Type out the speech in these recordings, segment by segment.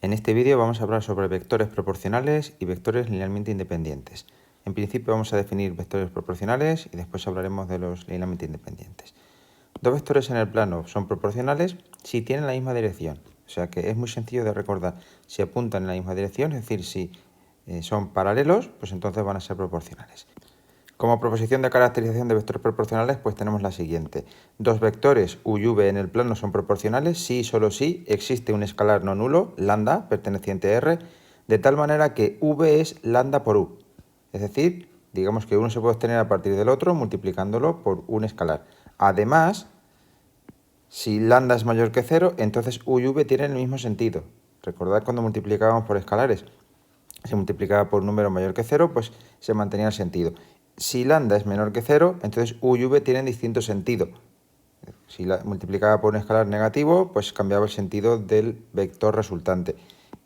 En este vídeo vamos a hablar sobre vectores proporcionales y vectores linealmente independientes. En principio vamos a definir vectores proporcionales y después hablaremos de los linealmente independientes. Dos vectores en el plano son proporcionales si tienen la misma dirección. O sea que es muy sencillo de recordar. Si apuntan en la misma dirección, es decir, si son paralelos, pues entonces van a ser proporcionales. Como proposición de caracterización de vectores proporcionales, pues tenemos la siguiente. Dos vectores u y v en el plano son proporcionales si y solo si existe un escalar no nulo, lambda, perteneciente a R, de tal manera que v es lambda por u. Es decir, digamos que uno se puede obtener a partir del otro multiplicándolo por un escalar. Además, si lambda es mayor que 0, entonces u y v tienen el mismo sentido. Recordad cuando multiplicábamos por escalares. Se multiplicaba por un número mayor que 0, pues se mantenía el sentido. Si lambda es menor que 0, entonces u y v tienen distinto sentido. Si la multiplicaba por un escalar negativo, pues cambiaba el sentido del vector resultante.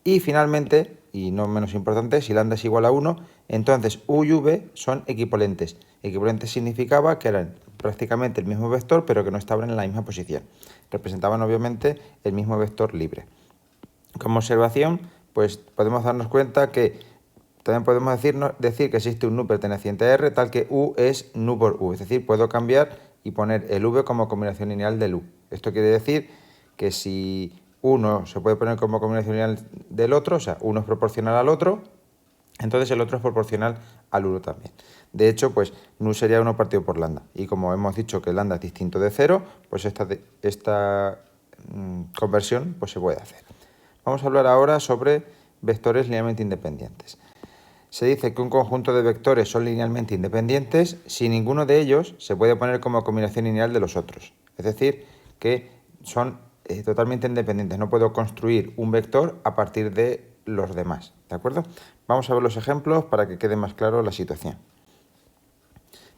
Y finalmente, y no menos importante, si lambda es igual a 1, entonces u y v son equivalentes. Equivalentes significaba que eran prácticamente el mismo vector, pero que no estaban en la misma posición. Representaban obviamente el mismo vector libre. Como observación, pues podemos darnos cuenta que también podemos decir que existe un nu perteneciente a R tal que u es nu por u. Es decir, puedo cambiar y poner el v como combinación lineal del u. Esto quiere decir que si uno se puede poner como combinación lineal del otro, o sea, uno es proporcional al otro, entonces el otro es proporcional al 1 también. De hecho, pues nu sería 1 partido por lambda. Y como hemos dicho que lambda es distinto de 0, pues esta conversión pues se puede hacer. Vamos a hablar ahora sobre vectores linealmente independientes. Se dice que un conjunto de vectores son linealmente independientes si ninguno de ellos se puede poner como combinación lineal de los otros. Es decir, que son totalmente independientes. No puedo construir un vector a partir de los demás. ¿De acuerdo? Vamos a ver los ejemplos para que quede más claro la situación.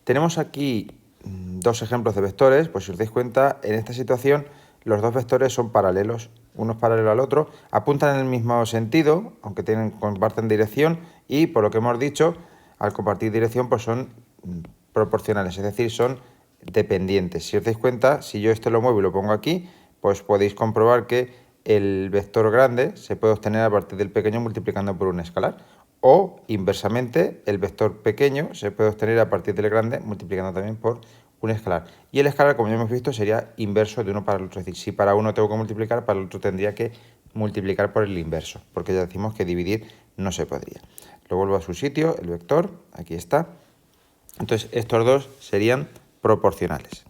Tenemos aquí dos ejemplos de vectores. Pues si os dais cuenta, en esta situación los dos vectores son paralelos. Uno es paralelo al otro, apuntan en el mismo sentido, aunque comparten dirección, y por lo que hemos dicho, al compartir dirección pues son proporcionales, es decir, son dependientes. Si os dais cuenta, si yo esto lo muevo y lo pongo aquí, pues podéis comprobar que el vector grande se puede obtener a partir del pequeño multiplicando por un escalar. O, inversamente, el vector pequeño se puede obtener a partir del grande multiplicando también por un escalar. Y el escalar, como ya hemos visto, sería inverso de uno para el otro. Es decir, si para uno tengo que multiplicar, para el otro tendría que multiplicar por el inverso, porque ya decimos que dividir no se podría. Lo vuelvo a su sitio, el vector, aquí está. Entonces, estos dos serían proporcionales.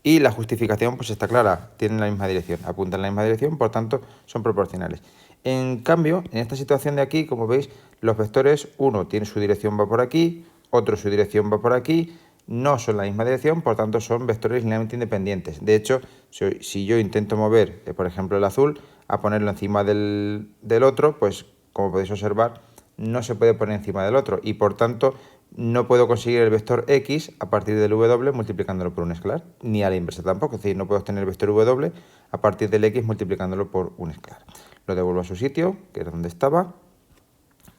Y la justificación pues está clara, tienen la misma dirección, apuntan en la misma dirección, por tanto son proporcionales. En cambio, en esta situación de aquí, como veis, los vectores, uno tiene su dirección va por aquí, otro su dirección va por aquí, no son la misma dirección, por tanto son vectores linealmente independientes. De hecho, si yo intento mover, por ejemplo, el azul, a ponerlo encima del otro, pues como podéis observar, no se puede poner encima del otro y por tanto no puedo conseguir el vector x a partir del w multiplicándolo por un escalar, ni a la inversa tampoco, es decir, no puedo obtener el vector w a partir del x multiplicándolo por un escalar. Lo devuelvo a su sitio, que era donde estaba,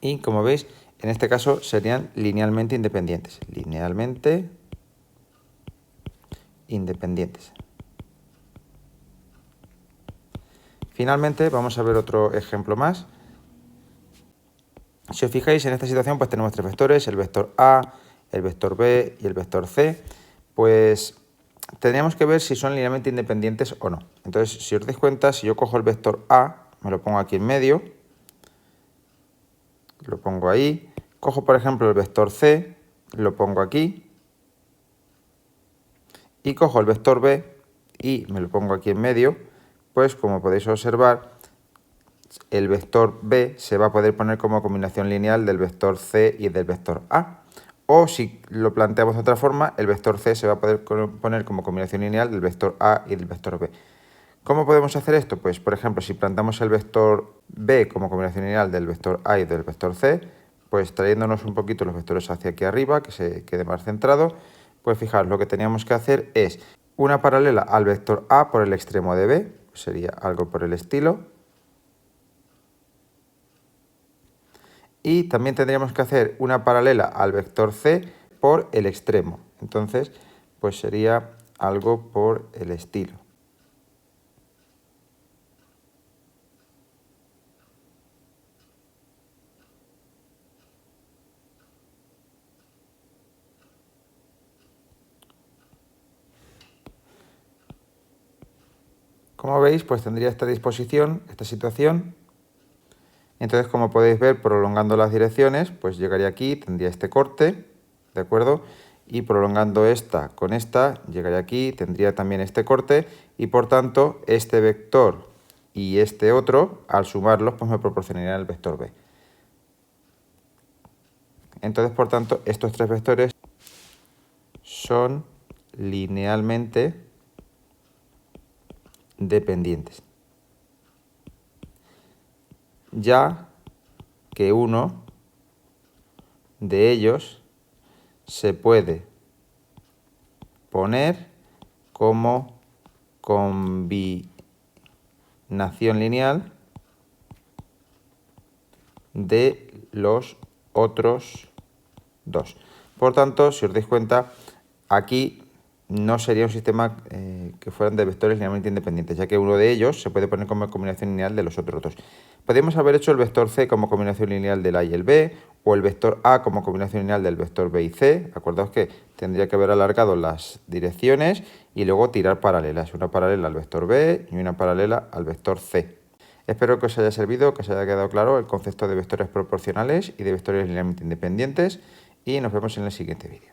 y como veis, en este caso serían linealmente independientes. Linealmente independientes. Finalmente, vamos a ver otro ejemplo más. Si os fijáis, en esta situación pues tenemos tres vectores, el vector A, el vector B y el vector C. Pues tendríamos que ver si son linealmente independientes o no. Entonces, si os dais cuenta, si yo cojo el vector A, me lo pongo aquí en medio, lo pongo ahí, cojo por ejemplo el vector C, lo pongo aquí, y cojo el vector B y me lo pongo aquí en medio, pues como podéis observar, el vector B se va a poder poner como combinación lineal del vector C y del vector A. O si lo planteamos de otra forma, el vector C se va a poder poner como combinación lineal del vector A y del vector B. ¿Cómo podemos hacer esto? Pues, por ejemplo, si plantamos el vector B como combinación lineal del vector A y del vector C, pues trayéndonos un poquito los vectores hacia aquí arriba, que se quede más centrado, pues fijaros, lo que teníamos que hacer es una paralela al vector A por el extremo de B, sería algo por el estilo. Y también tendríamos que hacer una paralela al vector C por el extremo. Entonces, pues sería algo por el estilo. Como veis, pues tendría esta disposición, esta situación. Entonces, como podéis ver, prolongando las direcciones, pues llegaría aquí, tendría este corte, ¿de acuerdo? Y prolongando esta con esta, llegaría aquí, tendría también este corte, y por tanto, este vector y este otro, al sumarlos, pues me proporcionaría el vector b. Entonces, por tanto, estos tres vectores son linealmente dependientes, ya que uno de ellos se puede poner como combinación lineal de los otros dos. Por tanto, si os dais cuenta, aquí no sería un sistema que fueran de vectores linealmente independientes, ya que uno de ellos se puede poner como combinación lineal de los otros dos. Podríamos haber hecho el vector c como combinación lineal del a y el b, o el vector a como combinación lineal del vector b y c. Acordaos que tendría que haber alargado las direcciones y luego tirar paralelas, una paralela al vector b y una paralela al vector c. Espero que os haya servido, que os haya quedado claro el concepto de vectores proporcionales y de vectores linealmente independientes, y nos vemos en el siguiente vídeo.